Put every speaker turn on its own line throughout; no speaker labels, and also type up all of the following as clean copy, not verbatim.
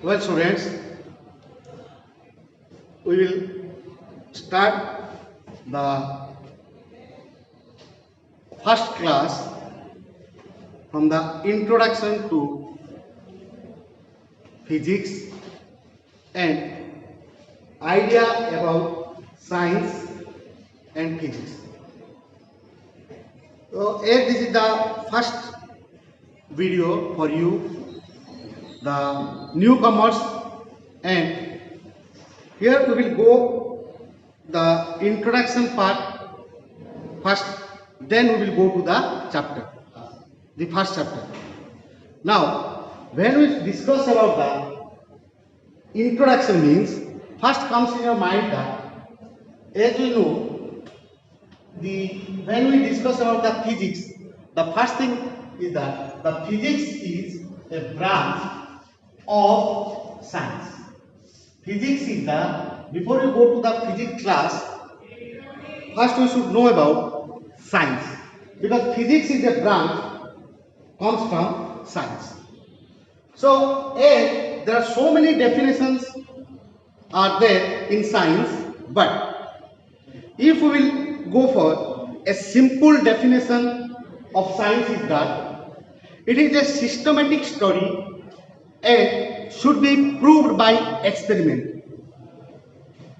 Well, students, we will start the first class from the introduction to physics and idea about science and physics. So, here this is the first video for you, the newcomers, and here we will go the introduction part first, then we will go to the chapter, the first chapter. Now, when we discuss about the introduction means, first comes in your mind that, as we know, when we discuss about the physics, the first thing is that the physics is a branch of science. Physics is before you go to the physics class, first we should know about science, because physics is a branch comes from science. So, there are so many definitions are there in science, but if we will go for a simple definition of science is that it is a systematic study and should be proved by experiment.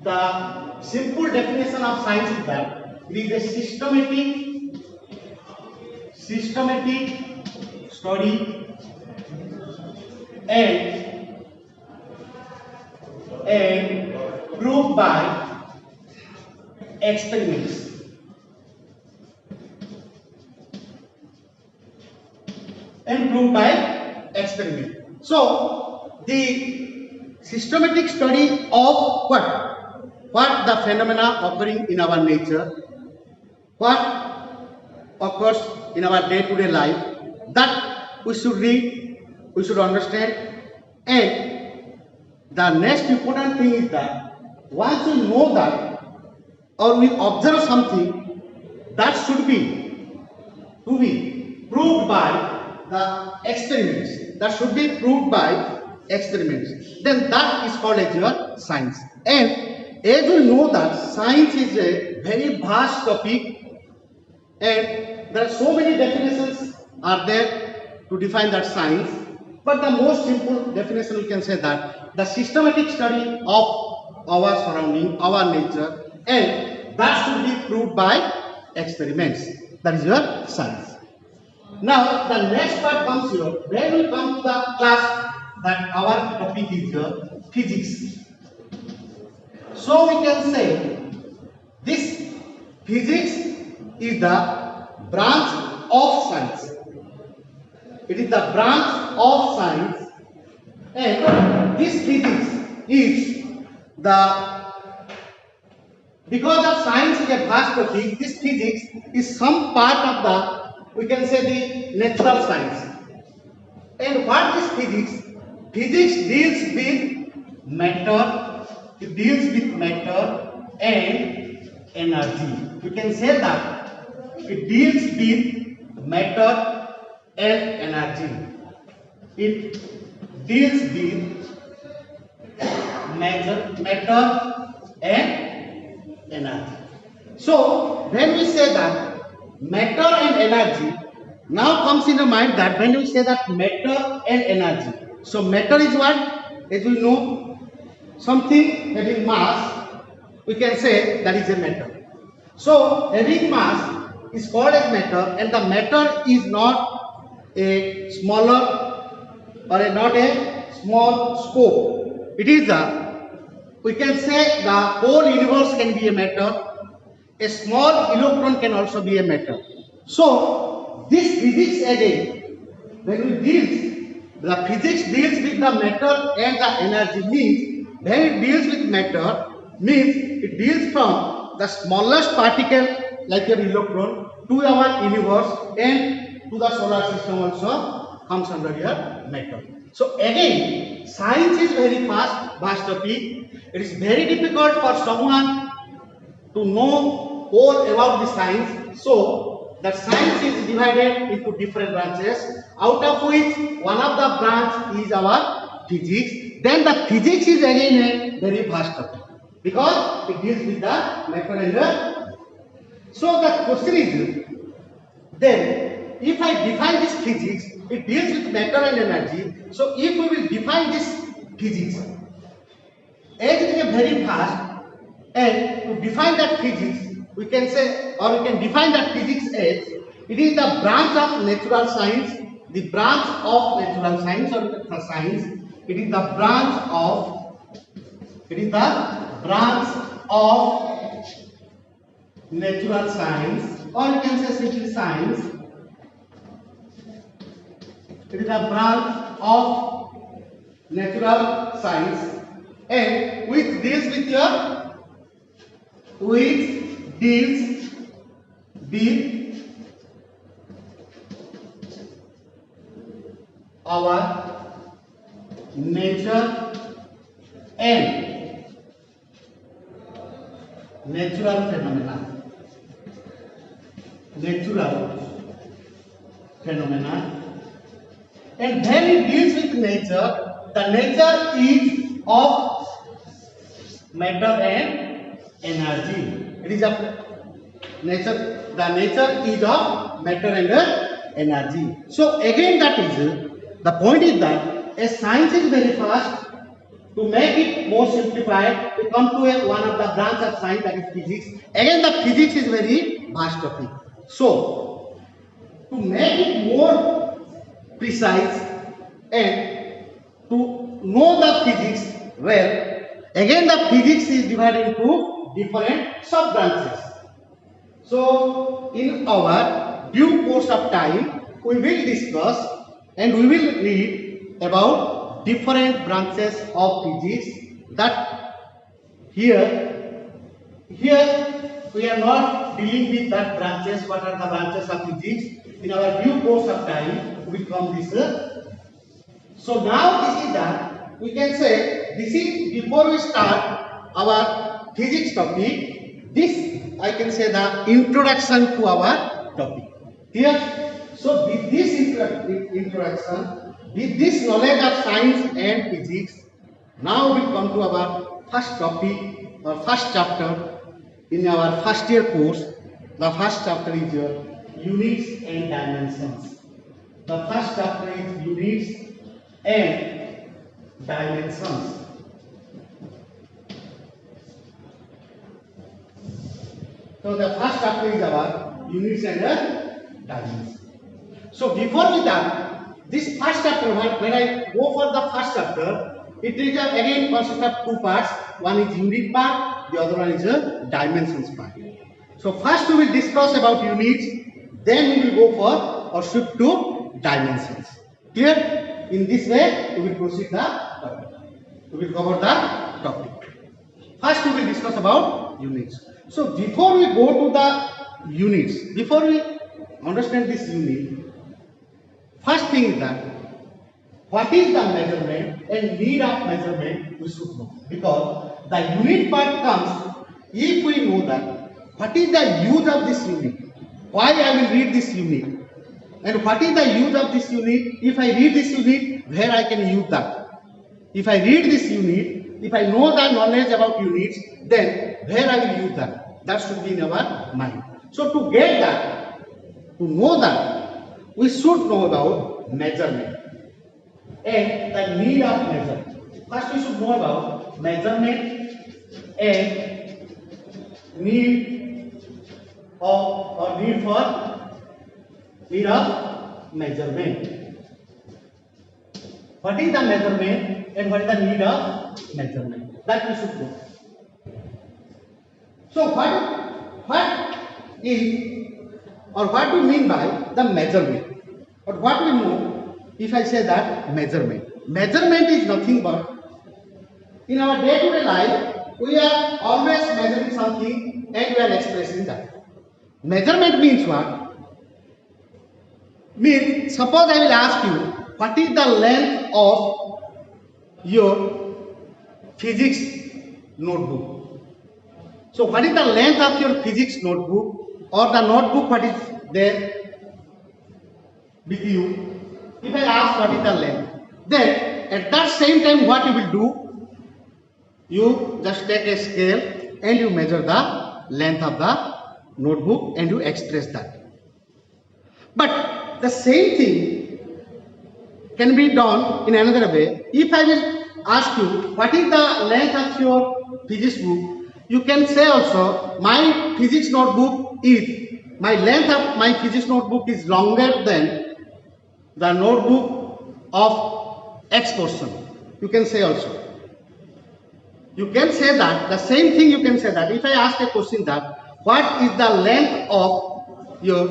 The simple definition of science is that it is a systematic study and proved by experiments. And proved by experiment. So, the systematic study of what the phenomena occurring in our nature, what occurs in our day-to-day life, that we should read, we should understand, and the next important thing is that once we know that or we observe something, that should be to be proved by the experiments. That should be proved by experiments. Then that is called as your science. And as we know that science is a very vast topic, and there are so many definitions are there to define that science. But the most simple definition we can say that the systematic study of our surrounding, our nature, and that should be proved by experiments. That is your science. Now, the next part comes here. When we come to the class, that our topic is your physics. So, we can say this physics is the branch of science. It is the branch of science, and this physics is because of science is a vast topic, this physics is some part of the, we can say, the natural science. And what is physics? Physics deals with matter, it deals with matter and energy. You can say that it deals with matter and energy. It deals with matter and energy. So, when we say that matter and energy, now comes in the mind that when we say that matter and energy, so matter is what? As we know, something having mass, we can say that is a matter. So, having mass is called as matter, and the matter is not a smaller or not a small scope. It is we can say the whole universe can be a matter. A small electron can also be a matter. So, this physics again, when we deals, the physics deals with the matter and the energy means, when it deals with matter, means it deals from the smallest particle like an electron to our universe and to the solar system also comes under your matter. So, again, science is very vast topic. It is very difficult for someone to know all about the science. So, the science is divided into different branches, out of which one of the branch is our physics, then the physics is again a very vast topic because it deals with the matter and the. So the question is, then if I define this physics, it deals with matter and energy. So if we will define this physics, as it is a very vast, and to define that physics, we can say, or we can define that physics as it is the branch of natural science, the branch of natural science or the science. It is the branch of, natural science, or you can say simply science. It is a branch of natural science, and which deals with our nature and natural phenomena. And when it deals with nature, the nature is of matter and energy. It is a nature. The nature is of matter and energy. So again, that is the point is that a science is very fast. To make it more simplified, we come to one of the branch of science, that is physics. Again, the physics is very vast topic. So to make it more precise and to know the physics well, again the physics is divided into different sub branches. So in our due course of time, we will discuss and we will read about different branches of physics. That here we are not dealing with that branches. What are the branches of physics? In our due course of time, we come this. So now this is that we can say this is before we start our physics topic. This I can say the introduction to our topic. Clear? So with this introduction, with this knowledge of science and physics, now we come to our first topic or first chapter in our first year course. The first chapter is your units and dimensions. The first chapter is units and dimensions. So the first chapter is about units and dimensions. So before we start this first chapter, when I go for the first chapter, it is again consists of two parts. One is unit part, the other one is a dimensions part. So first we will discuss about units, then we will go for or shift to dimensions. Clear? In this way, we will proceed the topic. We will cover the topic. First we will discuss about units. So before we go to the units, before we understand this unit, first thing is that what is the measurement and need of measurement we should know, because the unit part comes if we know that what is the use of this unit, why I will read this unit, and what is the use of this unit. If I read this unit, where I can use that. If I read this unit, if I know the knowledge about units, then where I will use that. That should be in our mind. So to get that, to know that, we should know about measurement and the need of measurement. First we should know about measurement and need of measurement. What is the measurement and what is the need of measurement? That we should know. So what is or what do we mean by the measurement? Or what we know if I say that measurement? Measurement is nothing but in our day-to-day life we are always measuring something and we are expressing that. Measurement means what? Means suppose I will ask you what is the length of your physics notebook. So what is the length of your physics notebook or the notebook what is there with you? If I ask what is the length, then at that same time what you will do, you just take a scale and you measure the length of the notebook and you express that. But the same thing can be done in another way. If I will ask you what is the length of your physics book, you can say also my physics notebook is, my length of my physics notebook is longer than the notebook of X person. You can say also. You can say that, the same thing you can say that. If I ask a question that what is the length of your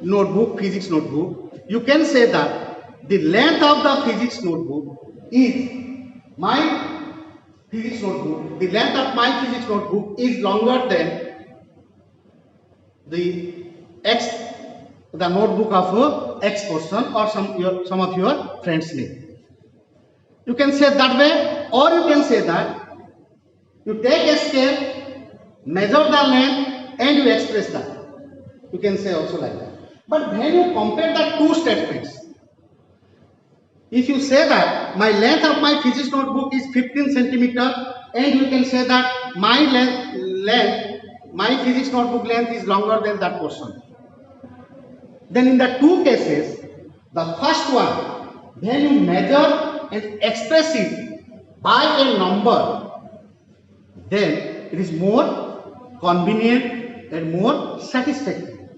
notebook, physics notebook, you can say that the length of the physics notebook is my physics notebook, the length of my physics notebook is longer than the notebook of X person or some of your friends' name. You can say that way, or you can say that you take a scale, measure the length, and you express that. You can say also like that. But when you compare the two statements, if you say that my length of my physics notebook is 15 centimeter, and you can say that my physics notebook length is longer than that person, then in the two cases, the first one, when you measure and express it by a number, then it is more convenient and more satisfactory.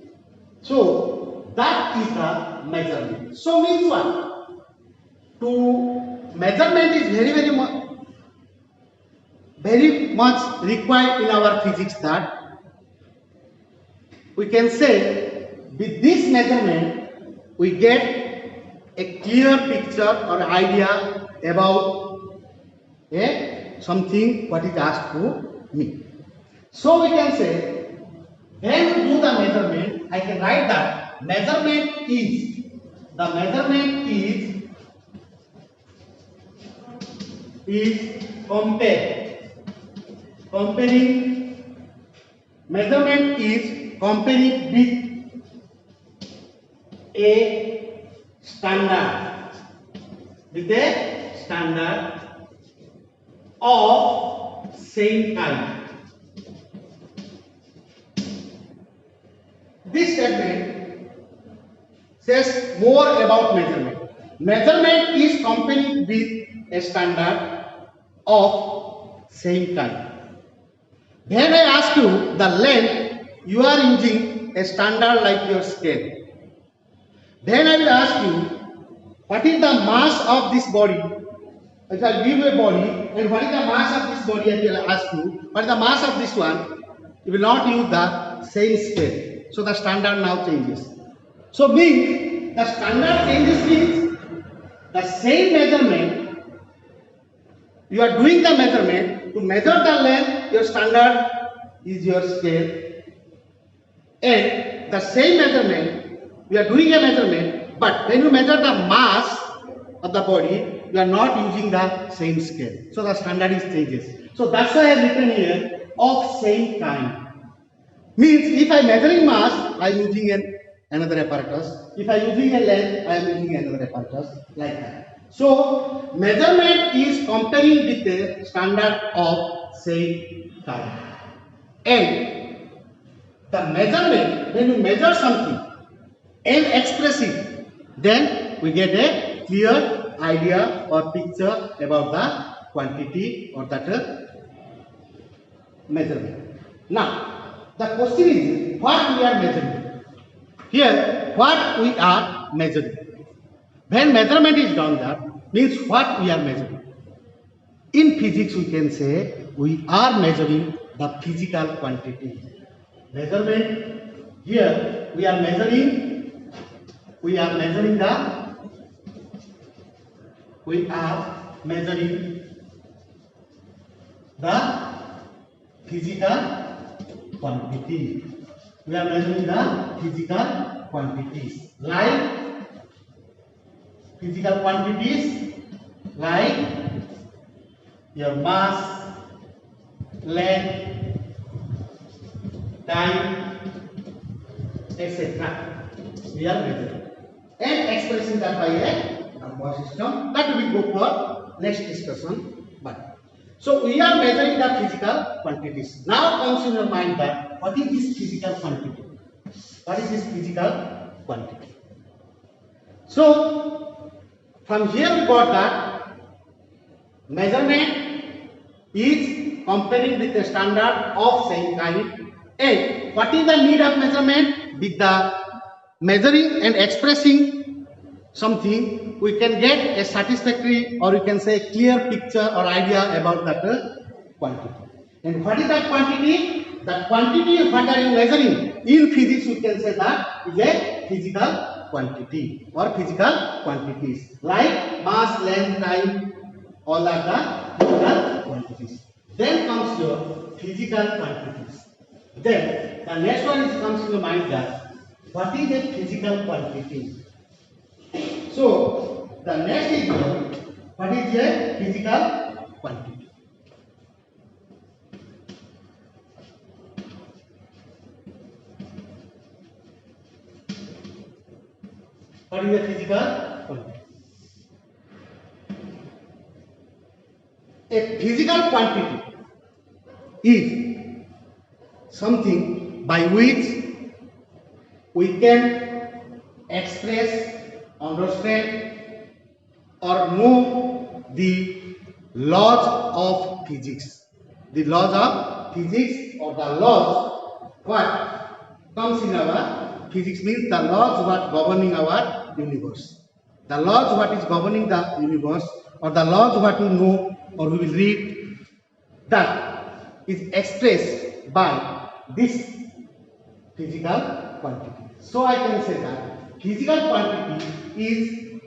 So that is the measurement. So means what? Measurement is very much required in our physics, that we can say with this measurement we get a clear picture or idea about something what is asked to me. So we can say when we do the measurement, I can write that measurement is comparing with a standard of same kind. This statement says more about measurement. Measurement is comparing with a standard of same kind. When I ask you the length, you are using a standard like your scale. Then I will ask you what is the mass of this body. If I give you a body, and what is the mass of this body, I will ask you what is the mass of this one. You will not use the same scale. So the standard now changes. So means the standard changes means the same measurement. You are doing the measurement to measure the length. Your standard is your scale, and the same measurement we are doing a measurement. But when you measure the mass of the body, you are not using the same scale. So the standard is changes. So that's why I have written here of same kind. Means if I am measuring mass, I am using another apparatus. If I am using a length, I am using another apparatus, like that. So measurement is comparing with the standard of same kind. And the measurement, when you measure something and express it, then we get a clear idea or picture about the quantity or that measurement. Now, the question is what we are measuring. Here, what we are measuring. When measurement is done, that means what we are measuring. In physics, we can say we are measuring the physical quantity. Measurement, here we are measuring the physical quantity. We are measuring the physical quantities, like physical quantities like your mass, length, time, etc. We are measuring and expressing that by a number. power system. That we go for next discussion. But so we are measuring the physical quantities. Now comes in your mind that what is this physical quantity? What is this physical quantity? So from here we got that measurement is comparing with the standard of same kind. And what is the need of measurement? With the measuring and expressing something, we can get a satisfactory, or you can say clear picture or idea about that quantity. And what is that quantity? That quantity, what are you measuring? In physics, we can say that is a physical quantity or physical quantities like mass, length, time, all are the physical quantities. Then comes your physical quantities. Then the next one comes to your mind that what is a physical quantity? So the next is what is a physical quantity? What is a physical quantity? A physical quantity is something by which we can express, understand, or know the laws of physics. The laws of physics, or the laws what comes in our physics means the laws what governing our universe. The laws what is governing the universe, or the laws what we know or we will read, that is expressed by this physical quantity. So I can say that physical quantity is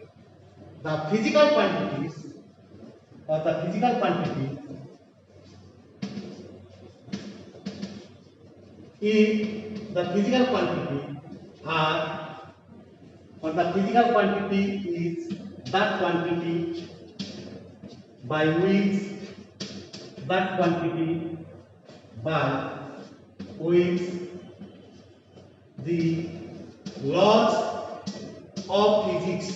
the physical quantities, or the physical quantity is the physical quantity are, or the physical quantity is that quantity by which the laws of physics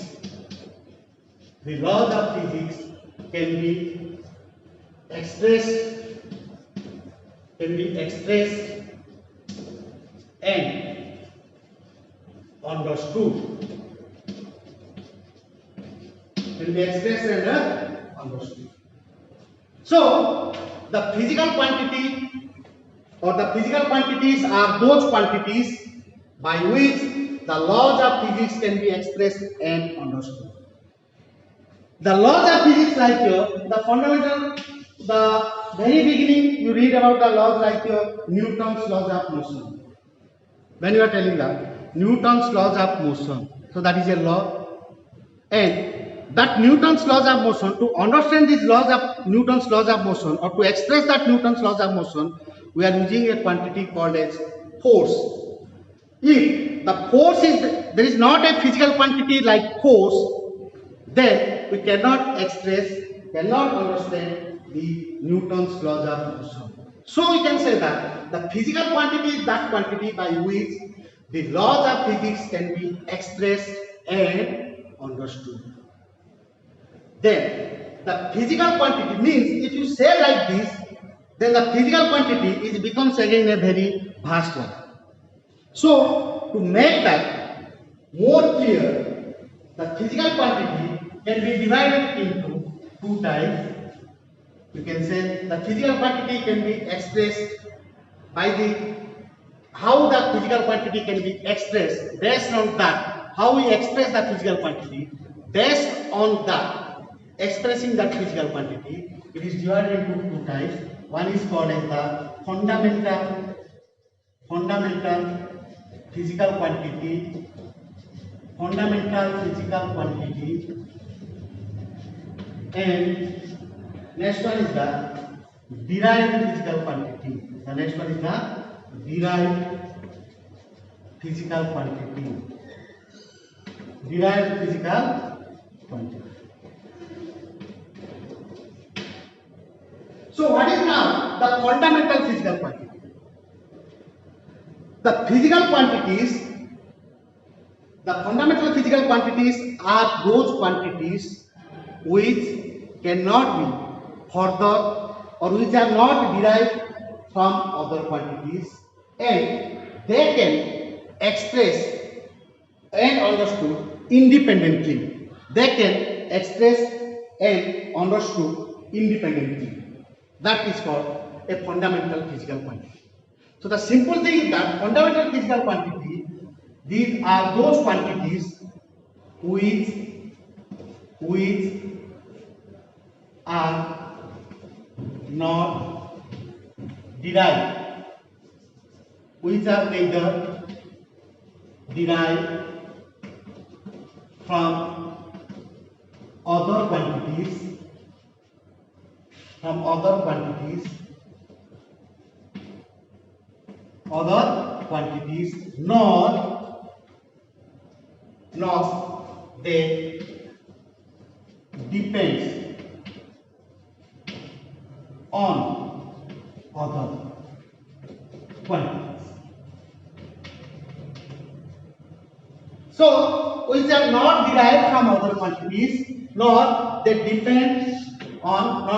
can be expressed and understood. So the physical quantity or the physical quantities are those quantities by which the laws of physics can be expressed and understood. The laws of physics, like the fundamental, the very beginning you read about the laws like Newton's laws of motion. When you are telling that Newton's laws of motion, so that is a law, and that Newton's laws of motion, to understand these laws of Newton's laws of motion, or to express that Newton's laws of motion, we are using a quantity called as force. If the force is, there is not a physical quantity like force, then we cannot understand the Newton's laws of motion. So we can say that the physical quantity is that quantity by which the laws of physics can be expressed and understood. Then the physical quantity means, if you say like this, then the physical quantity becomes again a very vast one. So to make that more clear, the physical quantity can be divided into two types. You can say the physical quantity can be expressed by the, how the physical quantity can be expressed based on that, how we express the physical quantity, based on that expressing that physical quantity, it is divided into two types. One is called as the fundamental physical quantity, and next one is the derived physical quantity. The next one is the derived physical quantity. So what is now the fundamental physical quantity? The physical quantities, the fundamental physical quantities are those quantities which cannot be further or which are not derived from other quantities, and they can express and understood independently. They can express and understood independently. That is called a fundamental physical quantity. So the simple thing is that fundamental physical quantity, these are those quantities which are not derived, which are neither derived from other quantities, nor they depends on other quantities. So, which are not derived from other quantities, nor they depend on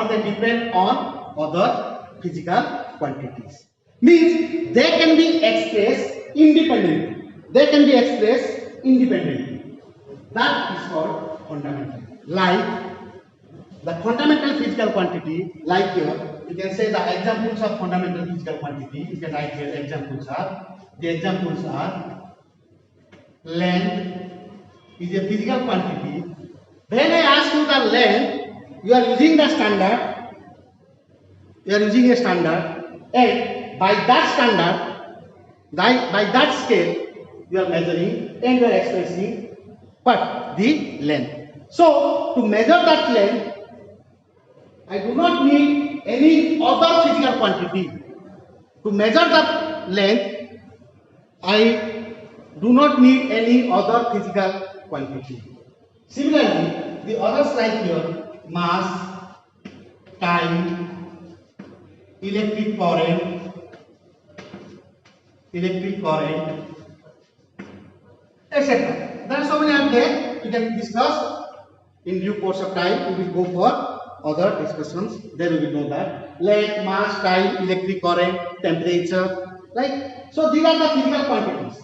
other physical quantities. Means they can be expressed independently. That is called fundamental. Like the fundamental physical quantity, like here, you can say the examples of fundamental physical quantity. You can write here examples are. The examples are length is a physical quantity. When I ask you the length, you are using the standard. And by that scale, you are measuring and you are expressing what? The length. So, to measure that length, I do not need any other physical quantity. To measure that length, I do not need any other physical quantity. Similarly, the others like here, mass, time, electric current, etc. There are so many are there. You can discuss in due course of time. We will go for other discussions. There we will know that length, mass, time, electric current, temperature. So, these are the physical quantities.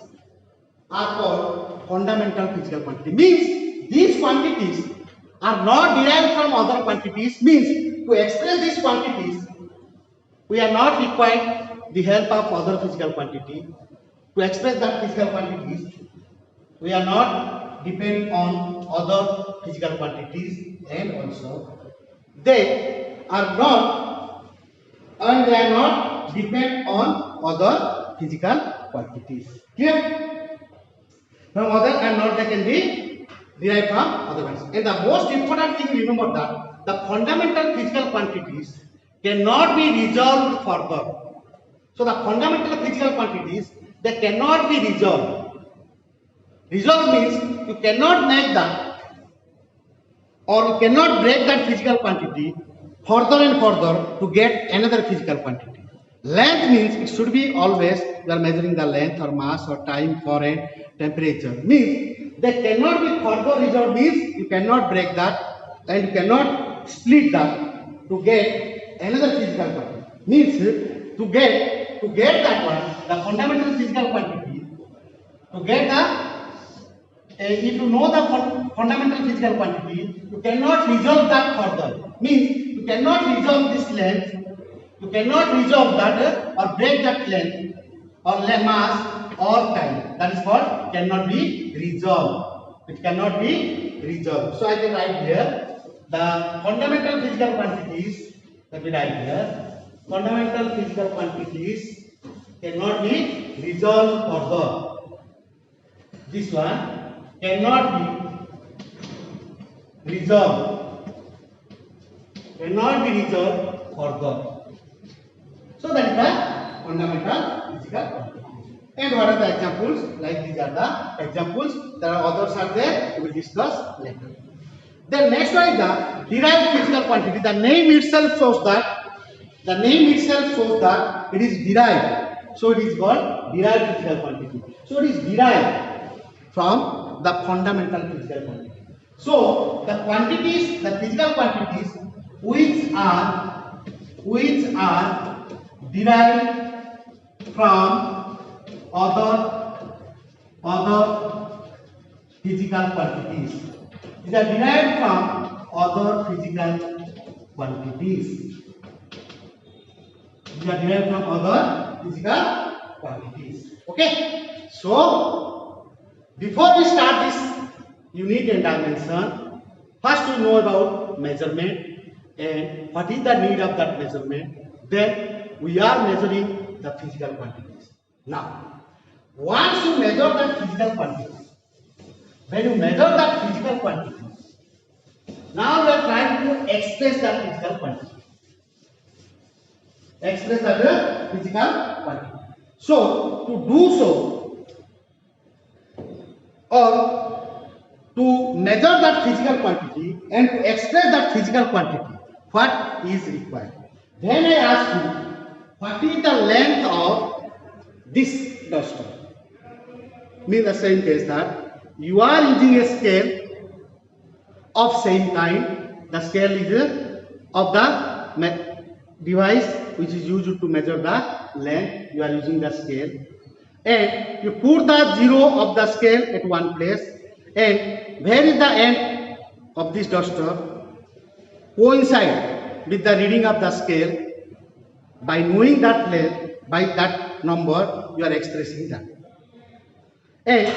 Are called fundamental physical quantity. Means these quantities are not derived from other quantities. Means to express these quantities, we are not required the help of other physical quantity. To express that physical quantities, we are not depend on other physical quantities, and also they are not depend on other physical quantities. Clear? From other and not they can be derived from other ones. And the most important thing, remember that the fundamental physical quantities cannot be resolved further. So the fundamental physical quantities, they cannot be resolved. Resolve means you cannot make that or you cannot break that physical quantity further and further to get another physical quantity. Length means it should be always you are measuring the length or mass or time, current, temperature. Means they cannot be further resolved, means you cannot break that and you cannot split that to get another physical quantity. Means to get that one, the fundamental physical quantity, to get the if you know the fundamental physical quantity, you cannot resolve that further. Means you cannot resolve this length, you cannot resolve that or break that length or mass or time. That is called cannot be resolved. It cannot be resolved. So I can write here the fundamental physical quantities. Let me write here. Fundamental physical quantities cannot be resolved further. This one cannot be resolved further. So that is the fundamental physical quantities. And what are the examples? Like these are the examples. There are others are there. We will discuss later. Then next one is the derived physical quantity. The name itself shows that it is derived. So it is called derived physical quantity. So it is derived from the fundamental physical quantity. So the quantities, the physical quantities which are derived from other physical quantities. These are derived from other physical quantities. These are derived from other physical quantities. Okay. So before we start this unit and dimension, first we know about measurement and what is the need of that measurement. Then we are measuring the physical quantities. Now, once you measure that physical quantity, when you measure that physical quantity, now we are trying to express that physical quantity. Express that physical quantity. So, to do so, or to measure that physical quantity and to express that physical quantity, what is required? Then I ask you, what is the length of this duster? Means the same case that you are using a scale of same kind. The scale is of the device which is used to measure the length. You are using the scale, and you put the zero of the scale at one place, and where is the end of this duster coincide with the reading of the scale. By knowing that length, by that number, you are expressing that. And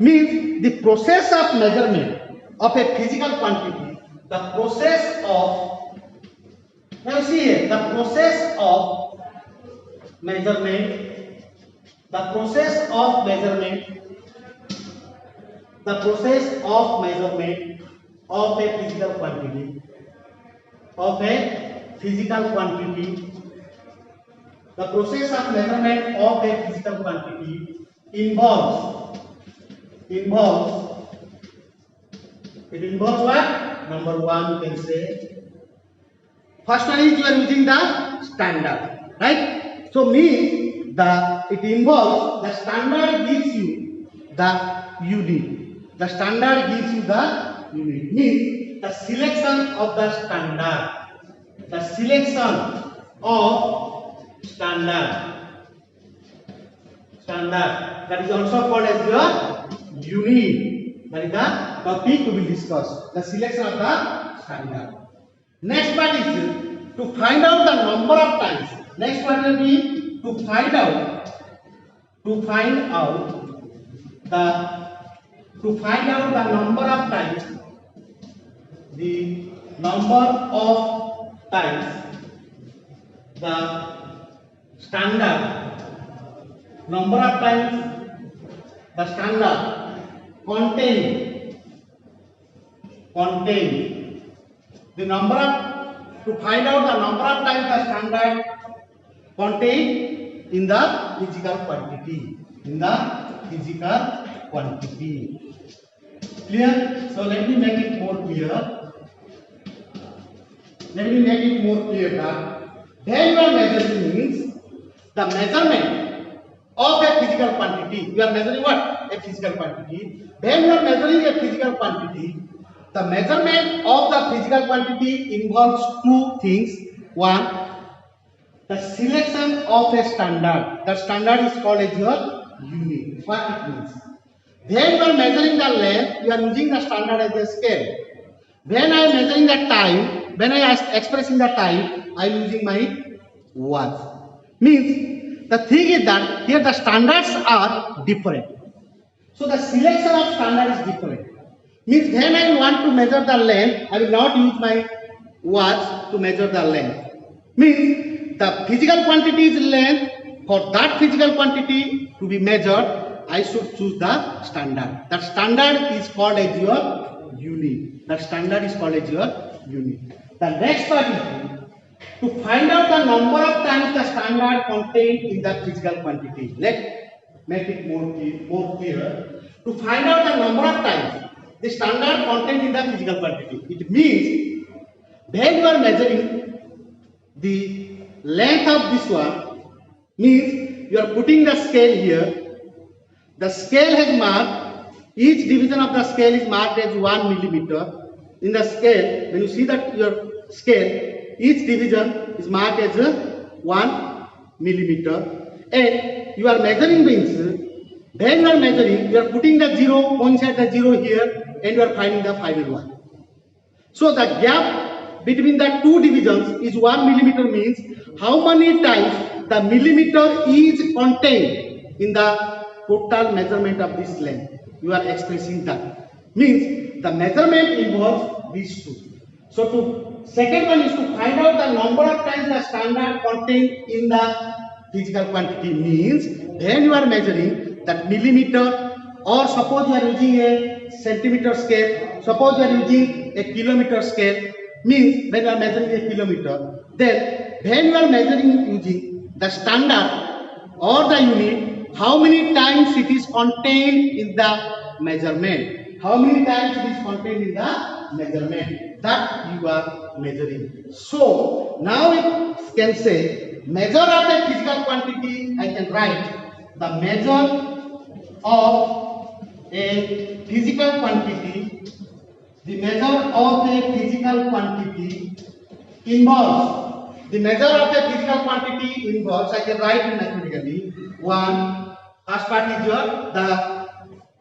means the process of measurement of a physical quantity, the process of, now see here, the process of measurement, the process of measurement of a physical quantity, the process of measurement of a physical quantity involves what? Number one, you can say, first one is you are using the standard, right? So means it involves the standard gives you the unit. The standard gives you the unit. Means the selection of the standard. The selection of standard that is also called as your unit. That is the topic to be discussed. The selection of the standard. Next part is to find out the number of times. Next part will be to find out the number of times. The number of times the standard. Number of times the standard contain the number of, to find out the number of times the standard contained in the physical quantity. Clear? So let me make it more clear. That when you are measuring means the measurement of a physical quantity. You are measuring what? A physical quantity. When you are measuring a physical quantity, the measurement of the physical quantity involves two things. One, the selection of a standard. The standard is called as your unit. What it means? When you are measuring the length, you are using the standard as a scale. When I am measuring the time, when I am expressing the time, I am using my watch. Means the thing is that here the standards are different. So the selection of standard is different. Means when I want to measure the length, I will not use my watch to measure the length. Means the physical quantity is length. For that physical quantity to be measured, I should choose the standard. That standard is called as your unit. The next part is to find out the number of times the standard contained in the physical quantity. Let's make it more clear. To find out the number of times the standard contained in the physical quantity. It means when you are measuring the length of this one, means you are putting the scale here. The scale has marked Each division of the scale is marked as 1 millimeter. In the scale, when you see that your scale, each division is marked as 1 millimeter. And you are measuring means, when you are measuring, you are putting the zero, coincide the zero here, and you are finding the final one. So the gap between the two divisions is 1 millimeter, means how many times the millimeter is contained in the total measurement of this length. You are expressing that. Means the measurement involves these two. So to second one is to find out the number of times the standard contained in the physical quantity, means when you are measuring that millimeter, or suppose you are using a centimeter scale, suppose you are using a kilometer scale, means when you are measuring a kilometer, then when you are measuring using the standard or the unit, how many times it is contained in the measurement, how many times it is contained in the measurement, that you are measuring. So now it can say measure of a physical quantity. I can write the measure of a physical quantity. The measure of a physical quantity involves, the measure of a physical quantity involves, I can write it mathematically. One, first part is your the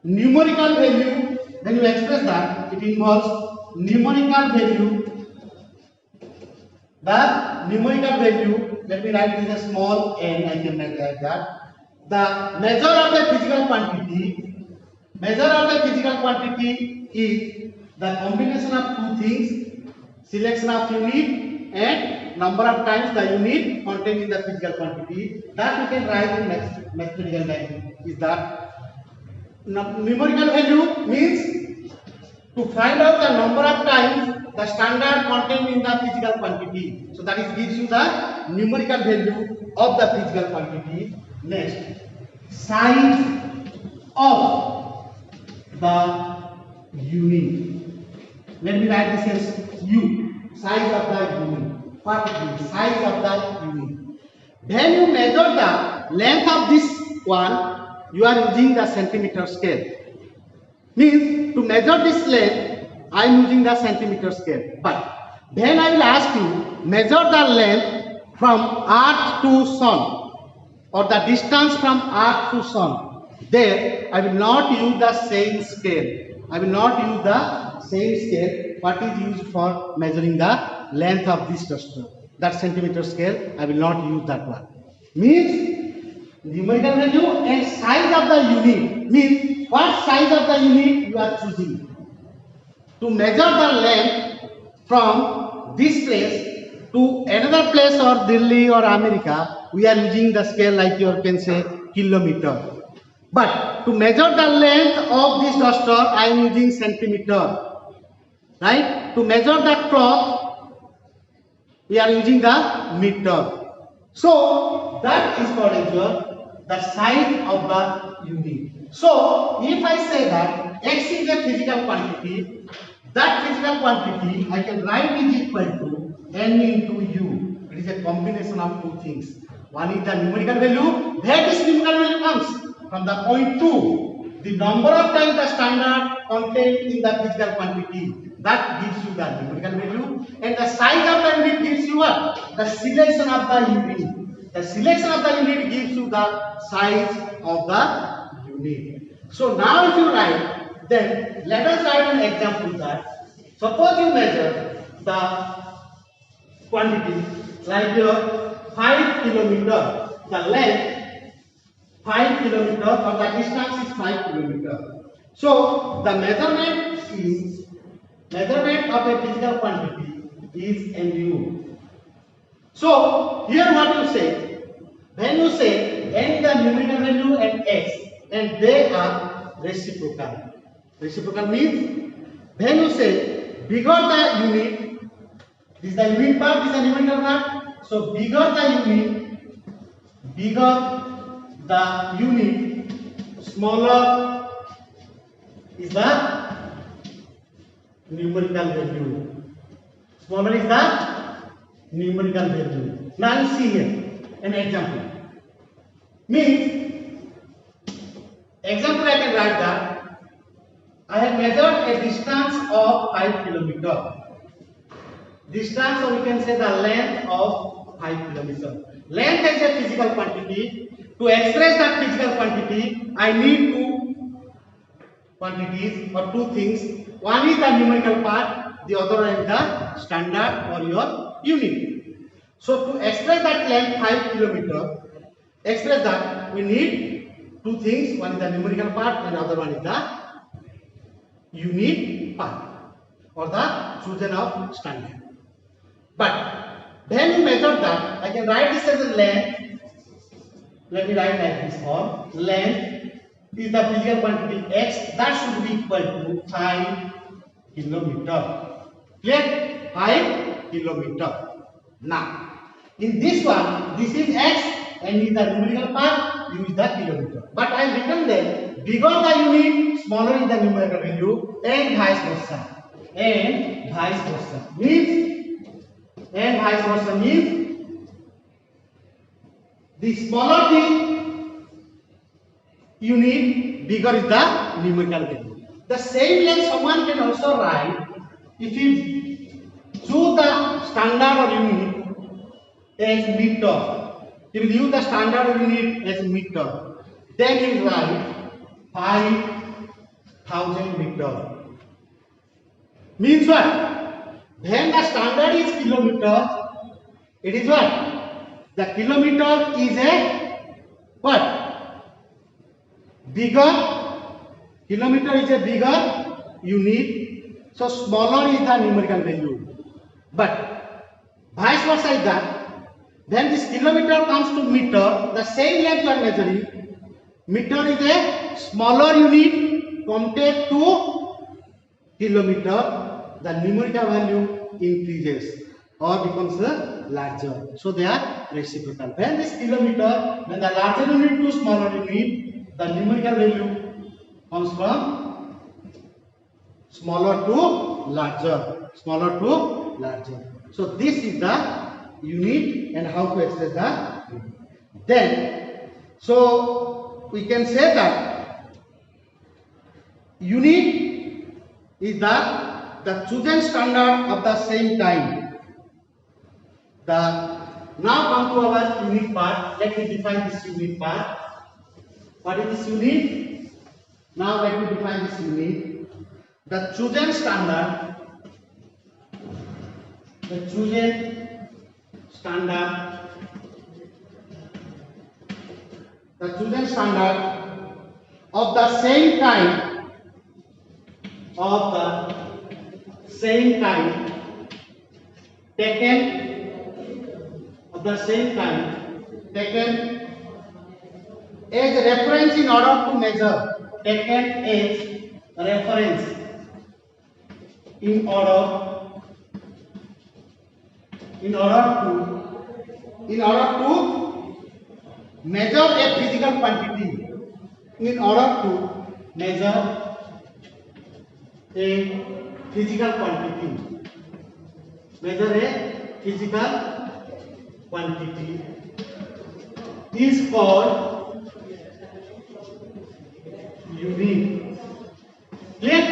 numerical value. When you express that, it involves numerical value. The numerical value, let me write this a small n, I can make like that. The measure of a physical quantity, measure of a physical quantity is the combination of two things, selection of unit and number of times the unit contained in the physical quantity. That we can write in mathematical language is that numerical value means to find out the number of times the standard contained in the physical quantity. So that is gives you the numerical value of the physical quantity. Next, size of the unit. Let me write this as U, size of the unit. What it means? Size of the unit. When you measure the length of this one, you are using the centimeter scale. Means to measure this length, I am using the centimeter scale. But then I will ask you, measure the length from earth to sun, or the distance from earth to sun. There, I will not use the same scale. I will not use the same scale what is used for measuring the length of this duster. That centimeter scale, I will not use that one. Means numerical value and size of the unit, means what size of the unit you are choosing. To measure the length from this place to another place or Delhi or America, we are using the scale like you can say kilometer. But to measure the length of this duster, I am using centimeter. Right? To measure the cloth, we are using the meter. So that is called as the size of the unit. So if I say that X is a physical quantity, that physical quantity I can write is equal to N into U. It is a combination of two things. One is the numerical value. Where this numerical value comes? From the point 2. The number of times the standard contained in the physical quantity. That gives you the numerical value. And the size of the unit gives you what? The selection of the unit. The selection of the unit gives you the size of the unit. So now if you write, then let us write an example that suppose you measure the quantity like your 5 kilometer, the length 5 kilometer or the distance is 5 kilometer. So the measurement of a physical quantity is MU. So here what you say, when you say N the numerical value and X and they are reciprocal. Reciprocal means when you say bigger the unit, this is the unit part, this is the numerical part. So bigger the unit, smaller is the numerical value. Smaller is the numerical value. Now you see here an example. Means example I can write that I have measured a distance of 5 kilometers. Distance, or we can say the length of 5 kilometers. Length is a physical quantity. To express that physical quantity, I need two quantities or two things. One is the numerical part, the other is the standard or your unit. So to express that length 5 kilometers, express that we need two things. One is the numerical part and the other one is the unit part or the chosen of standard. But when you measure that, I can write this as a length. Let me write like this form. Length is the physical quantity x, that should be equal to 5 kilometers. Clear? 5 kilometers. Now, in this one, this is x and is the numerical part, u is the kilometer. But I have written there, bigger the unit, smaller is the numerical value, and vice versa. And vice versa. Means the smaller the unit, bigger is the numerical value. The same length someone can also write if you choose the standard or unit as meter. If you use the standard unit as meter, then you write 5,000 meters. Means what? When the standard is kilometer, it is what? The kilometer is a what? Bigger. Kilometer is a bigger unit. So smaller is the numerical value. But vice versa is that when this kilometer comes to meter, the same length you are measuring, meter is a smaller unit compared to kilometer. The numerical value increases or becomes larger. So they are reciprocal. When this kilometer, when the larger unit to smaller unit, the numerical value comes from smaller to larger. Smaller to larger. So this is the unit and how to express the unit. Then, so we can say that unit is the chosen standard of the same kind. Now come to our unit part. Let me define this unit part. What is this unit? Now let me define this unit. The chosen standard. The chosen standard. The chosen standard of the same kind. Of the same kind taken as a reference in order to measure, taken as reference in order to measure a physical quantity, in order to measure a physical quantity, measure a physical quantity is called unit. Clear?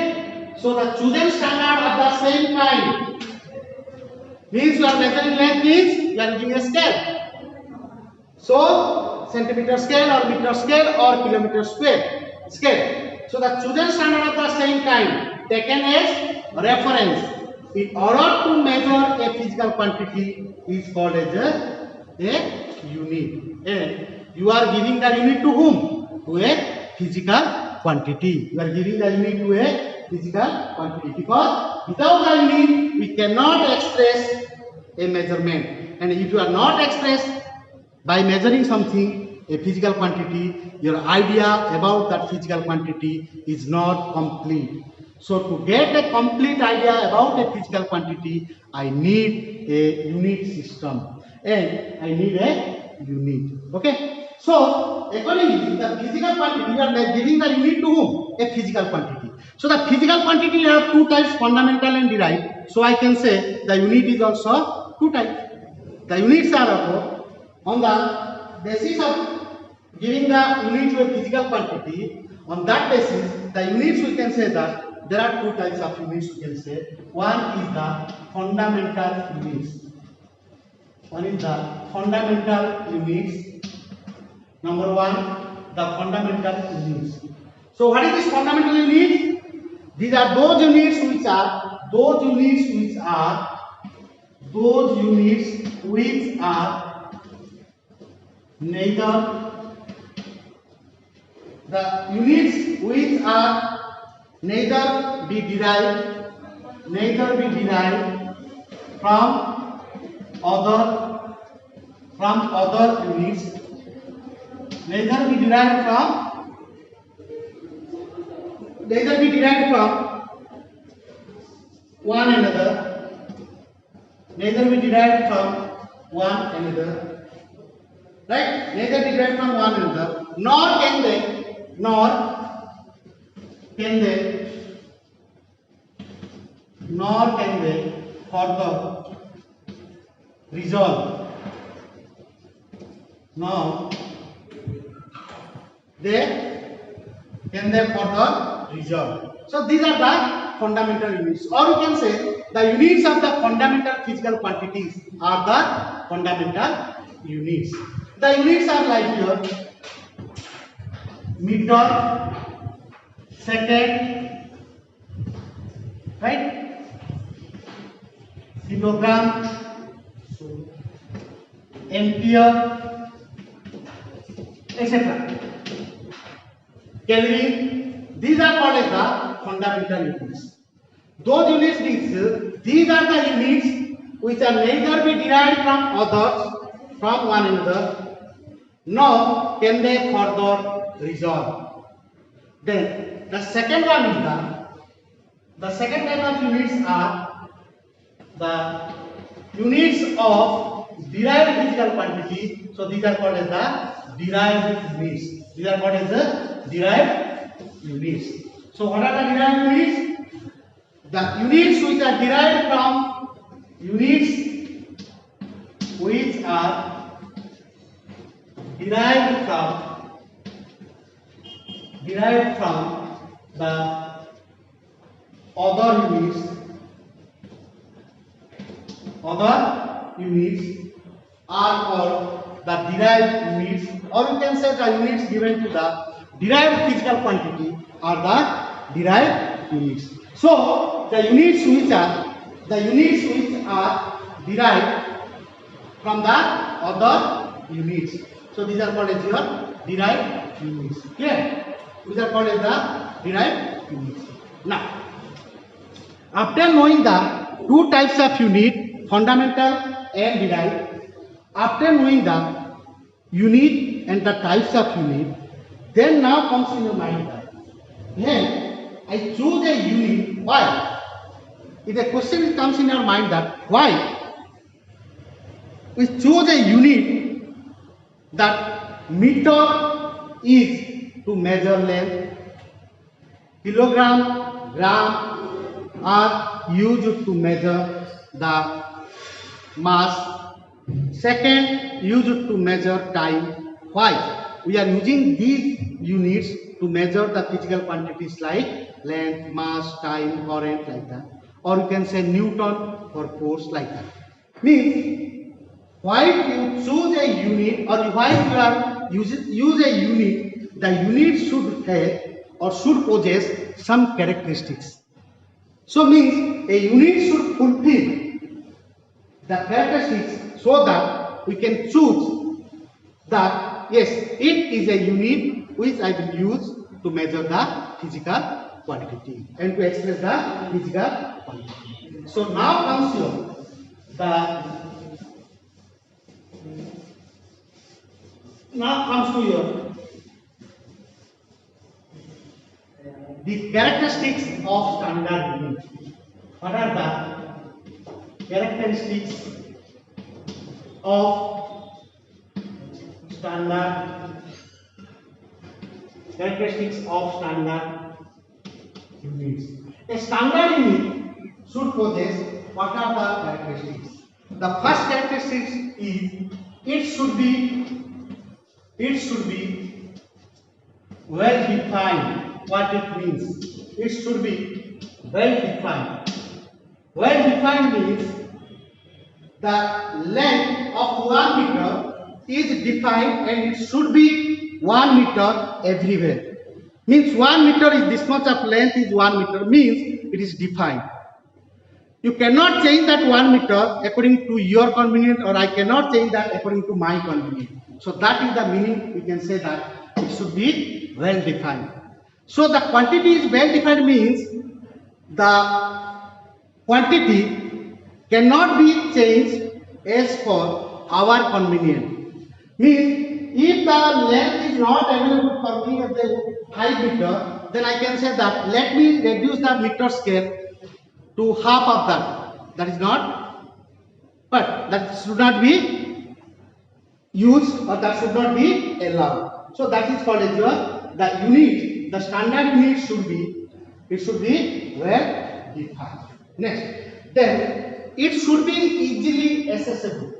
So the chosen standard of the same kind means you are measuring length means you are using a scale. So centimeter scale or meter scale or kilometer scale. So the chosen standard of the same kind taken as reference in order to measure a physical quantity is called as a unit. And you are giving the unit to whom? To a physical quantity. You are giving the unit to a physical quantity because without the unit we cannot express a measurement. And if you are not expressed by measuring something, a physical quantity, your idea about that physical quantity is not complete. So to get a complete idea about a physical quantity, I need a unit system and I need a unit. Okay. So accordingly, the physical quantity, you are giving the unit to whom? A physical quantity. So the physical quantity have two types, fundamental and derived. So I can say the unit is also two types. The units are on the basis of giving the unit to a physical quantity. On that basis, the units we can say that there are two types of units you can say. One is the fundamental units. One is the fundamental units. Number one, the fundamental units. So what is this fundamental units? These are those units which are neither the units which are neither be derived from other units, neither be derived from one another, right? Neither be derived from one another, nor can they further resolve. Now can they further resolve. So these are the fundamental units, or you can say the units of the fundamental physical quantities are the fundamental units. The units are like here: meter, second, right? Kilogram, ampere, etc. Kelvin. These are called as the fundamental units. Those units these are the units which are neither be derived from one another, nor can they further resolve. Then the second one is the second type of units are the units of derived physical quantity. So these are called as the derived units. So what are the derived units? The units which are derived from the other units are called the derived units, or you can say the units given to the derived physical quantity are the derived units. So the units which are derived from the other units, so these are called as your derived units. Clear? These are called as the derived units. Now, after knowing the two types of unit, fundamental and derived, after knowing the unit and the types of unit, then now comes in your mind that when I choose a unit, why? If a question comes in your mind that why we choose a unit that meter is to measure length, kilogram, gram are used to measure the mass, second used to measure time. Why? We are using these units to measure the physical quantities like length, mass, time, current, like that. Or you can say Newton for force, like that. Means, why you choose a unit, or why you are use a unit, the unit should have or should possess some characteristics. So means a unit should fulfill the characteristics so that we can choose that yes, it is a unit which I will use to measure the physical quantity and to express the physical quantity. So now comes here the characteristics of standard unit. What are the characteristics of standard units? A standard unit should possess what are the characteristics? The first characteristic is it should be well defined. What it means? It should be Well defined. Well defined means the length of 1 meter is defined and it should be 1 meter everywhere. Means 1 meter is this much of length is 1 meter means it is defined. You cannot change that 1 meter according to your convenience, or I cannot change that according to my convenience. So that is the meaning. We can say that it should be well defined. So the quantity is well defined means the quantity cannot be changed as for our convenience. Means if the length is not available for me at the 5 meter, then I can say that let me reduce the meter scale to half of that. That is not, but that should not be used, or that should not be allowed. So that is called as the unit. The standard unit should be, it should be well defined. Next, then it should be easily accessible.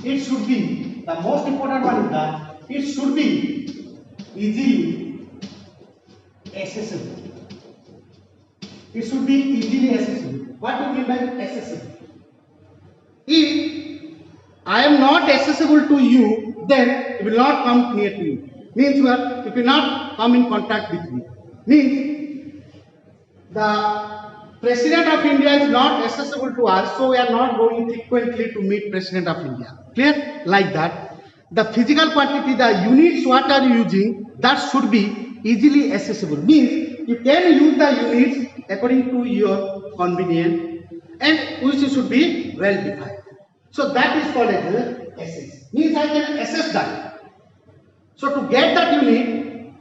It should be, the most important one is that it should be easily accessible. It should be easily accessible. What do you mean by accessible? If I am not accessible to you, then it will not come near to you. Means what? It will not come in contact with me. Means the President of India is not accessible to us, so we are not going frequently to meet President of India. Clear? Like that. The physical quantity, the units what are you using, that should be easily accessible. Means you can use the units according to your convenience, and which should be well defined. So that is called as access. Means I can access that. So to get that unit,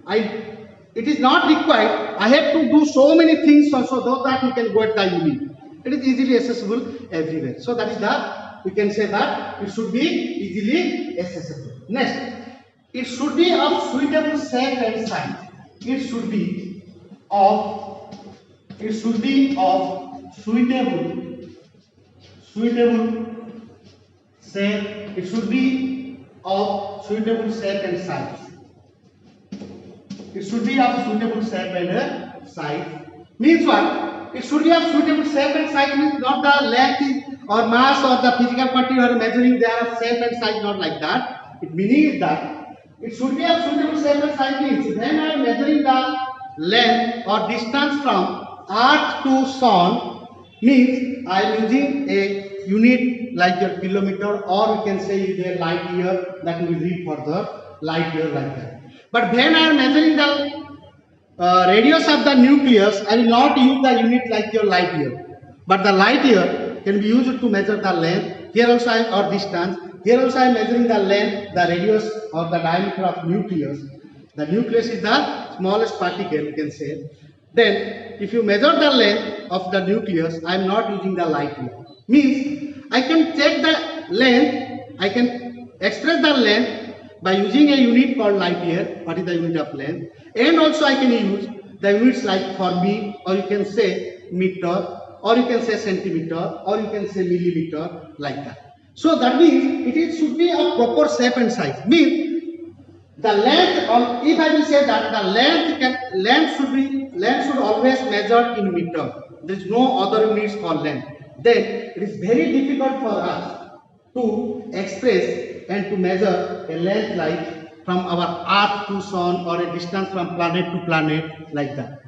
it is not required. I have to do so many things so that we can get the unit. It is easily accessible everywhere. So that is the, we can say that it should be easily accessible. Next, it should be of suitable shape and size. It should be of suitable shape. It should be of suitable shape and size. It should be of suitable shape and size. Means what? It should be of suitable shape and size means not the length or mass or the physical quantity or measuring their shape and size, not like that. It meaning is that it should be of suitable shape and size means when I am measuring the length or distance from earth to sun, means I am using a unit like your kilometer, or we can say the light year, that we will read further, light year like that. But when I am measuring the radius of the nucleus, I will not use the unit like your light year. But the light year can be used to measure the length. Here also or distance. Here also I am measuring the length, the radius or the diameter of nucleus. The nucleus is the smallest particle, you can say. Then if you measure the length of the nucleus, I am not using the light year. Means I can check the length, I can express the length by using a unit called light year. What is the unit of length? And also I can use the units like for me, or you can say meter, or you can say centimeter, or you can say millimeter, like that. So that means it should be a proper shape and size. Means the length, or if I will say that the length should always measured in meter. There is no other units for length. Then it is very difficult for us to express and to measure a length like from our earth to sun, or a distance from planet to planet, like that.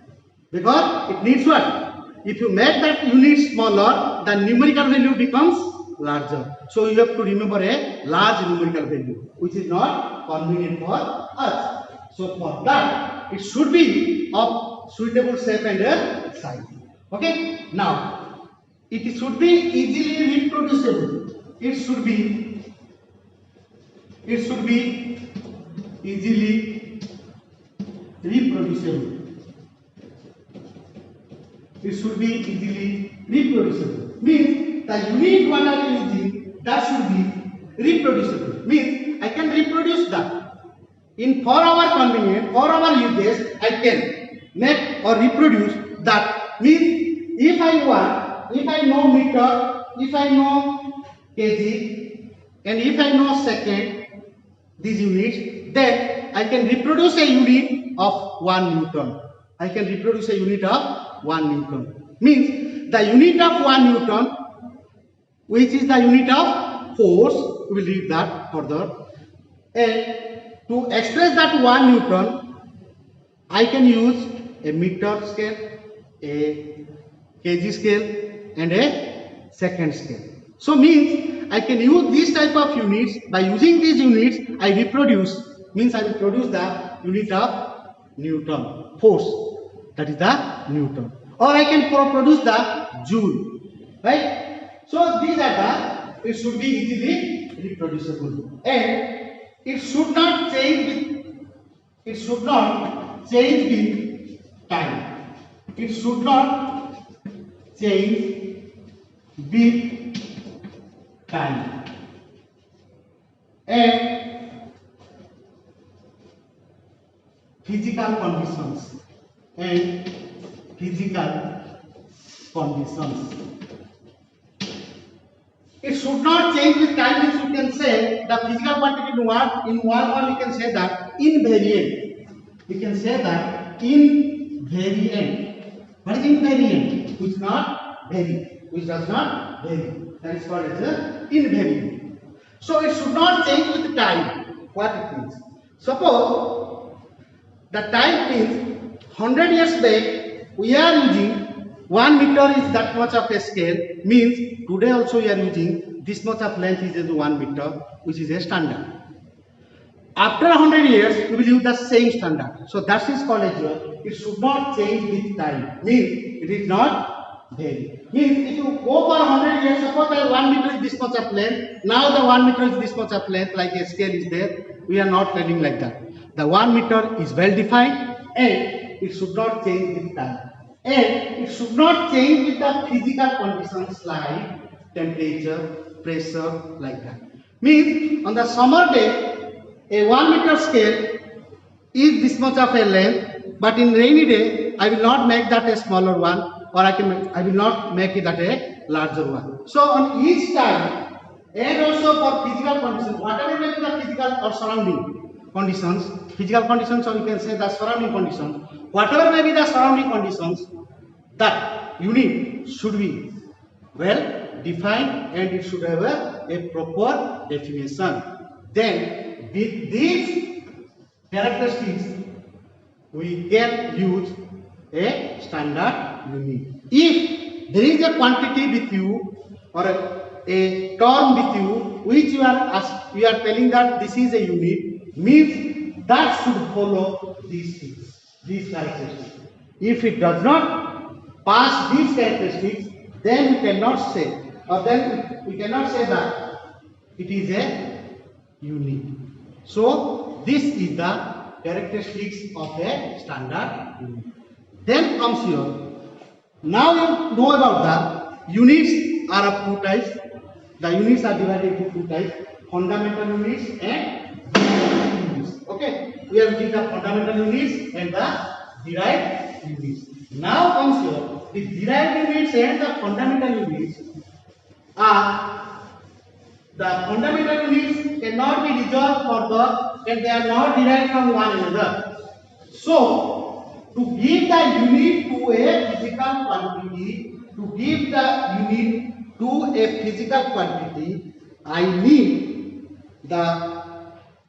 Because it needs what? If you make that unit smaller, the numerical value becomes larger. So you have to remember a large numerical value, which is not convenient for us. So for that, it should be of suitable shape and size. Okay. Now, it should be easily reproducible. It should be easily reproducible. It should be easily reproducible. Means the unit what I am using, that should be reproducible. Means I can reproduce that. For our convenience, for our uses, I can make or reproduce that. Means if I know meter, if I know kg, and if I know second, these units, then I can reproduce a unit of 1 Newton. I can reproduce a unit of 1 Newton. Means the unit of 1 Newton, which is the unit of force, we will read that further. And to express that 1 Newton, I can use a meter scale, a kg scale, and a second scale. So means I can use this type of units. By using these units, I reproduce, means I will produce the unit of Newton, force, that is the Newton. Or I can produce the joule, right? So these are the, it should be easily reproducible. And it should not change with, it should not change with time. It should not change with time. And physical conditions. And physical conditions. It should not change with time, means you can say the physical quantity in one word we can say that invariant. We can say that invariant. What is invariant? Which not vary, which does not vary. That is called as invariant. So it should not change with time. What it means? Suppose the time means 100 years back we are using 1 meter is that much of a scale, means today also we are using this much of length is 1 meter, which is a standard. After 100 years we will use the same standard. So that is called as it should not change with time, means it is not vary. Means if you go for 100 years, suppose that 1 meter is this much of length, now the 1 meter is this much of length, like a scale is there, we are not telling like that. The 1 meter is well defined and it should not change with time. And it should not change with the physical conditions like temperature, pressure, like that. Means on the summer day, a 1 meter scale is this much of a length, but in rainy day, I will not make that a smaller one, or I will not make it at a larger one. So on each time, and also for physical conditions, whatever may be the physical or surrounding conditions, physical conditions, or you can say the surrounding conditions, whatever may be the surrounding conditions, that unit should be well defined and it should have a proper definition. Then with these characteristics we can use a standard unit. If there is a quantity with you or a term with you which you are telling that this is a unit, means that should follow these things, these characteristics. If it does not pass these characteristics, then we cannot say, or then we cannot say that it is a unit. So this is the characteristics of a standard unit. Then comes here. Now you know about the units are of two types. The units are divided into two types: fundamental units and derived units. Okay, we are using the fundamental units and the derived units. Now comes here. The derived units and the fundamental units are, the fundamental units cannot be resolved further and they are not derived from one another. So, to give the unit to a physical quantity, I need the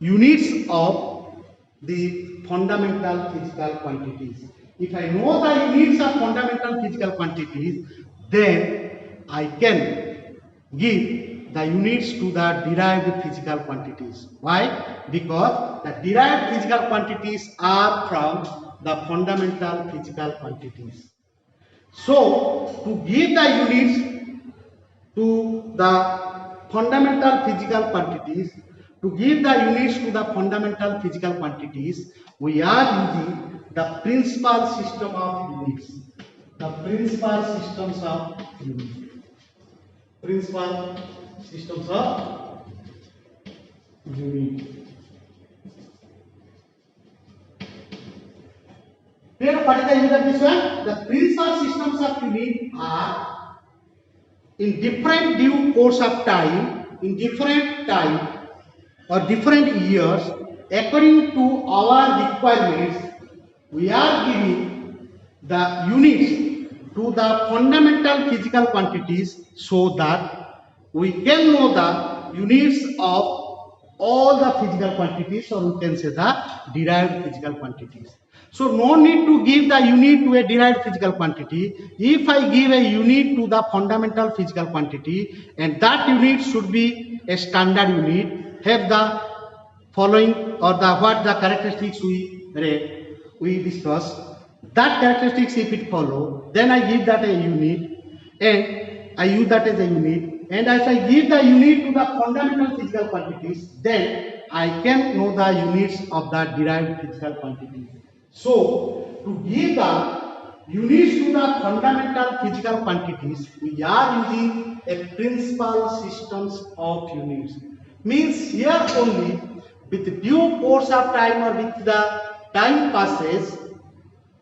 units of the fundamental physical quantities. If I know the units of fundamental physical quantities, then I can give the units to the derived physical quantities. Why? Because the derived physical quantities are from the fundamental physical quantities. So, to give the units to the fundamental physical quantities, we are using the principal system of units. The principal systems of units. Principal systems of units. Here, what is the unit of this one? The principal systems of units are in different due course of time, in different time or different years, according to our requirements, we are giving the units to the fundamental physical quantities so that we can know the units of all the physical quantities, or we can say the derived physical quantities. So no need to give the unit to a derived physical quantity. If I give a unit to the fundamental physical quantity, and that unit should be a standard unit, have the following or the what the characteristics we discussed, that characteristics if it follow, then I give that a unit and I use that as a unit, and if I give the unit to the fundamental physical quantities, then I can know the units of the derived physical quantities. So to give the units to the fundamental physical quantities, we are using a principal systems of units. Means here only with due course of time or with the time passes,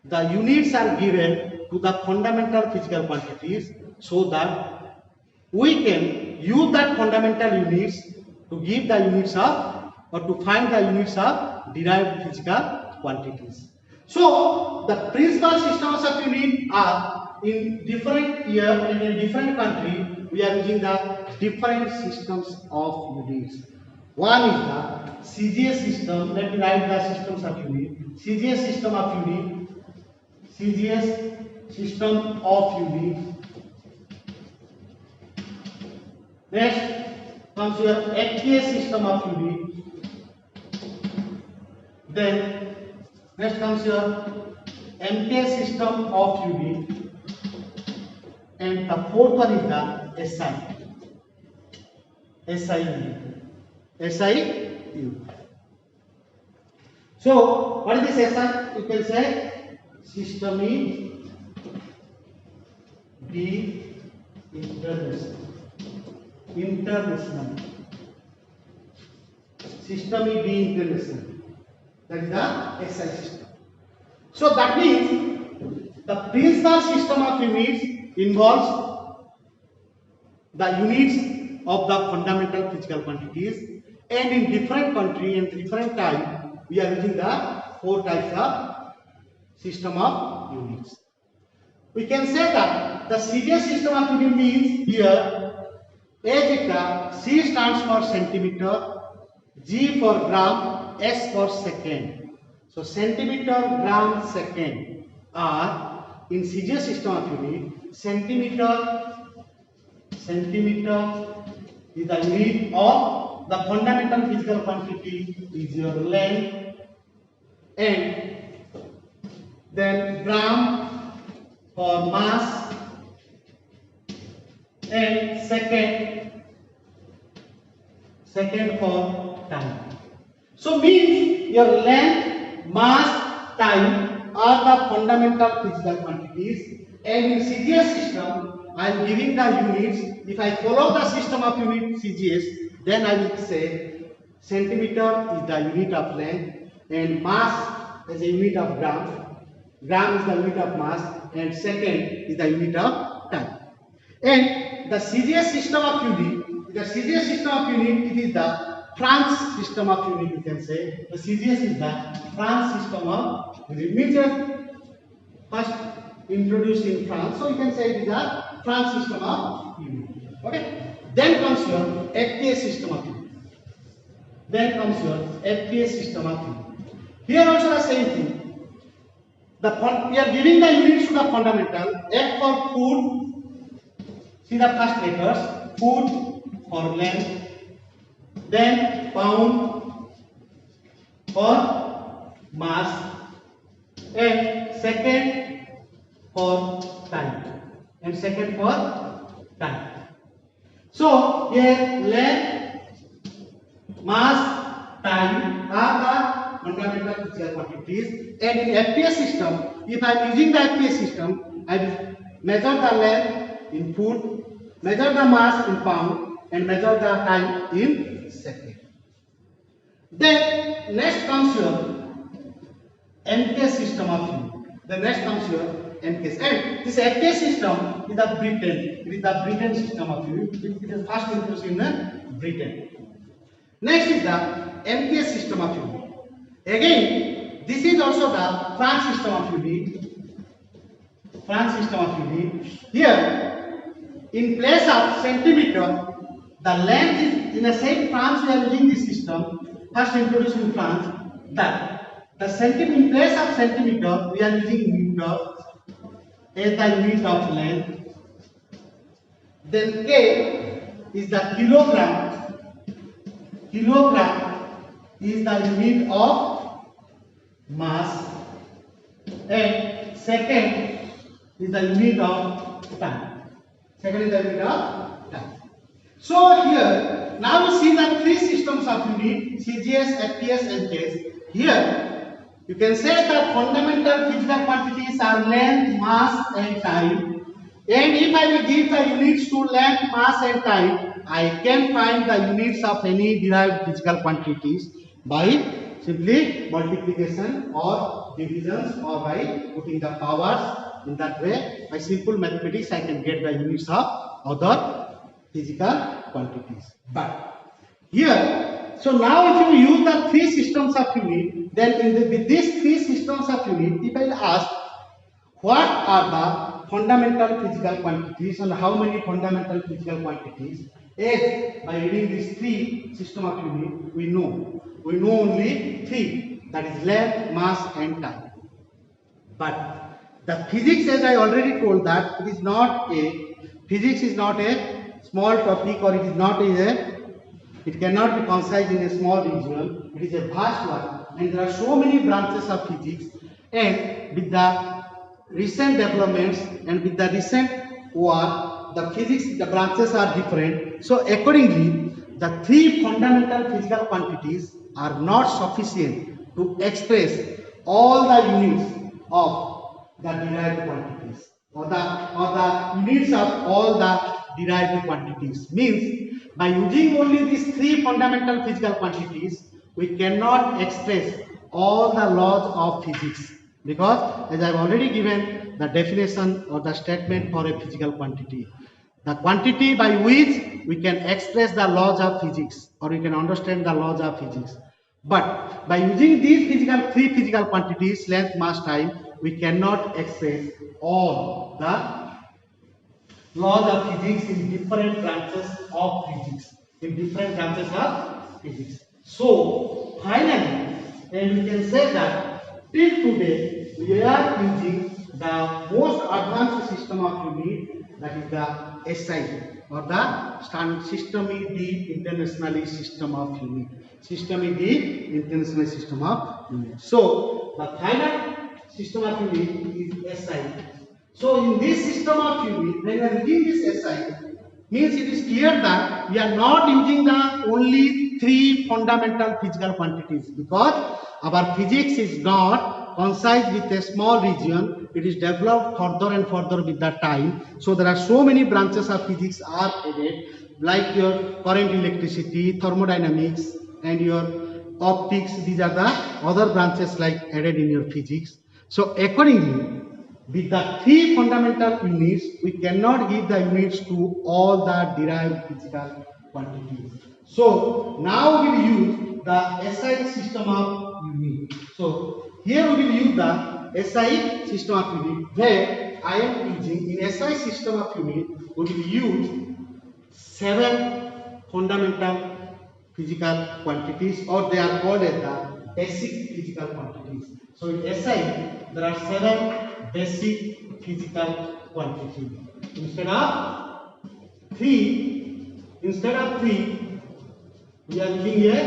the units are given to the fundamental physical quantities so that we can use that fundamental units to give the units of or to find the units of derived physical quantities. So the principal systems of unit are in different year and in different country we are using the different systems of units. One is the CGS system. Let me write the systems of unit. CGS system of unit. CGS system of unit. Next comes your FTS system of unit. Then next comes your MTS system of unit. And the fourth one is the SI unit. So what is this SI? You can say systemic international. Systemic international. That is the SI system. So that means the principal system of units involves the units of the fundamental physical quantities, and in different country and different time we are using the four types of system of units. We can say that the CGS system of unit means here C stands for centimeter, G for gram, S for second. So centimeter, gram, second are in CGS system of unit. Centimeter is the unit of the fundamental physical quantity is your length, and then gram for mass, and second for time. So means your length, mass, time are the fundamental physical quantities, and in CGS system I am giving the units. If I follow the system of unit CGS, then I will say centimeter is the unit of length, and mass is the unit of gram, gram is the unit of mass, and second is the unit of time. And the CGS system of unit, it is the France system of unit, you can say. The CGS is the France system of unit. Means first introduced in France, so you can say it is the France system of unit. Okay. Then comes your FTS system of unit. Here also the same thing. We are giving the units to the fundamental. F for food. See the first letters. Foot for length. Then pound for mass. And second for time. So here length, mass, time are the fundamental physical quantities. And in FTS system, if I am using the FTS system, I will measure the length in foot, measure the mass in pound, and measure the time in second. Then next comes your MTS system of unit. And this FTS system is the Britain. It is the Britain system of unit. It is first introduced in Britain. Next is the MTS system of unit. Again, this is also the France system of unit. Franz system of unit. Here, in place of centimeter, the length is in the same France we are using this system. First introduced in France that the centimeter in place of centimeter we are using meter as the unit of length. Then K is the kilogram. Kilogram is the unit of mass, and second is the unit of time. Second is the unit of time. So here, now you see the three systems of unit, CGS, FPS and KS. Here, you can say that fundamental physical quantities are length, mass and time. And if I will give the units to length, mass and time, I can find the units of any derived physical quantities by simply multiplication or divisions or by putting the powers. In that way, by simple mathematics, I can get the units of other physical quantities. But here, so now if you use the three systems of unit, then with these three systems of unit, if I ask what are the fundamental physical quantities and how many fundamental physical quantities, as by reading these three system of unit, we know only three, that is length, mass and time. But the physics, as I already told, that it is not a physics is not a small topic, or it cannot be concised in a small region. It is a vast one, and there are so many branches of physics. And with the recent developments and with the recent war, the physics, the branches are different. So accordingly, the three fundamental physical quantities are not sufficient to express all the units of the derived quantities, or the units of all the derived quantities. Means by using only these three fundamental physical quantities, we cannot express all the laws of physics, because as I have already given the definition or the statement for a physical quantity, the quantity by which we can express the laws of physics, or we can understand the laws of physics. But by using these three physical quantities, length, mass, time, we cannot express all the laws of physics in different branches of physics. So finally, and we can say that till today we are using the most advanced system of unit, that is the SI, or the Système d International System of Unit. Système d International System of Unit. So the final system of unit is SI. So in this system of unit, when we are using this SI, means it is clear that we are not using the only three fundamental physical quantities, because our physics is not concise with a small region. It is developed further and further with the time. So there are so many branches of physics are added, like your current electricity, thermodynamics and your optics. These are the other branches like added in your physics. So accordingly, with the three fundamental units, we cannot give the units to all the derived physical quantities. So now we will use the SI system of unit. So here we will use the SI system of unit, where I am using in SI system of unit, we will use 7 fundamental physical quantities, or they are called as the basic physical quantities. So in SI, there are 7 basic physical quantities. Instead of 3, we are using here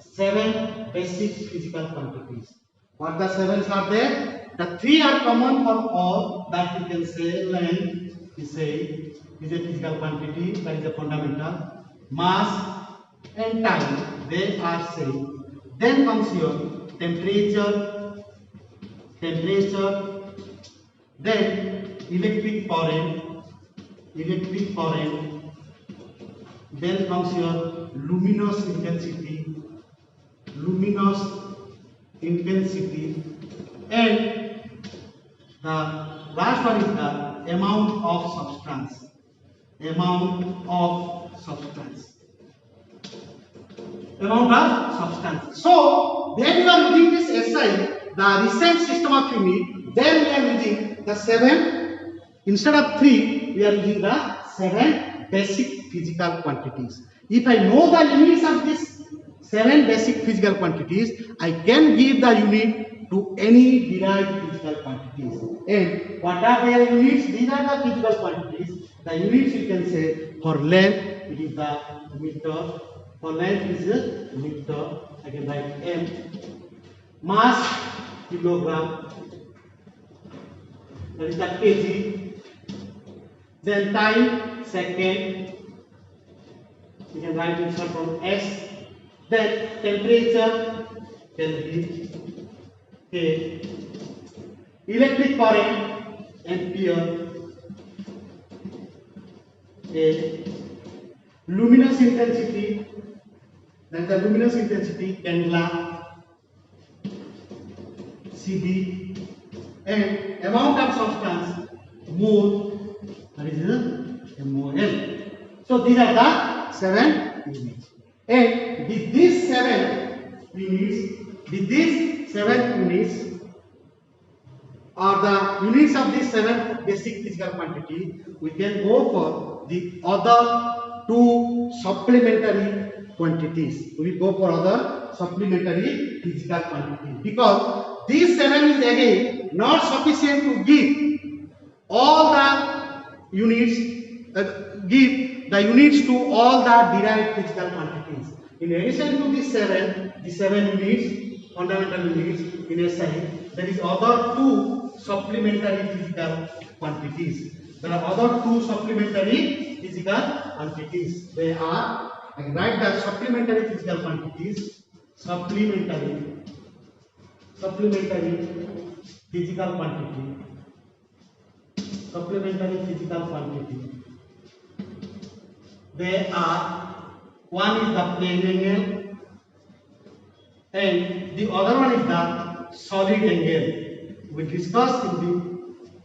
7 basic physical quantities. What the 7s are there? The 3 are common for all. That we can say length is a physical quantity, that is a fundamental. Mass and time, they are same. Then comes your temperature, then electric current, then comes your luminous intensity, and the last one is the amount of substance. So when you are using this SI, the recent system of unit, then we are using the 7 Instead of 3, we are using the 7 basic physical quantities. If I know the units of these 7 basic physical quantities, I can give the unit to any derived physical quantities. And what are their units? These are the physical quantities. The units you can say for length, it is the meter. For length is the meter. I can write m. Mass, kilogram. That is the kg. Then time, second. You can write it from S. Then temperature, Kelvin, K. Electric current, ampere, A. Luminous intensity, then the luminous intensity, candela, CB. And amount of substance, mole, that is the MOL. So these are the 7 units. And with these 7 units, or the units of these 7 basic physical quantity, we can go for the other 2 supplementary quantities. We will go for other supplementary physical quantities, because these 7 is again not sufficient to give all the units, give the units to all the derived physical quantities. In addition to these 7, the 7 units, fundamental units in SI, there is other 2 supplementary physical quantities. There are other 2 supplementary physical quantities. They are, I can write the supplementary physical quantities, supplementary physical quantity. They are, one is the plane angle and the other one is the solid angle. We discussed in the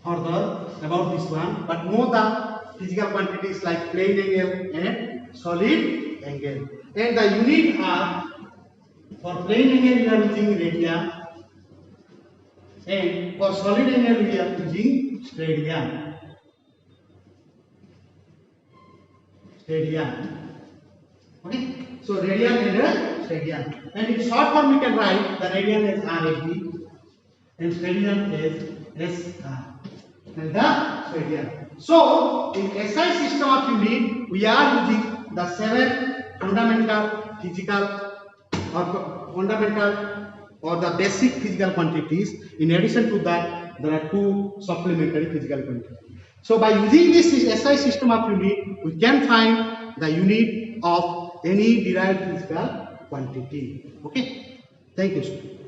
further about this one, but know the physical quantities like plane angle and solid angle. And the unit are, for plane angle we are using radian, and for solid angle we are using radian. Okay, so radian and radian. And in short form we can write the radian as RAD and radian as SR. And the radian. So in SI system of unit, we are using the 7 fundamental physical or the basic physical quantities. In addition to that, there are 2 supplementary physical quantities. So by using this SI system of unit, we can find the unit of any derived physical quantity. Okay, thank you.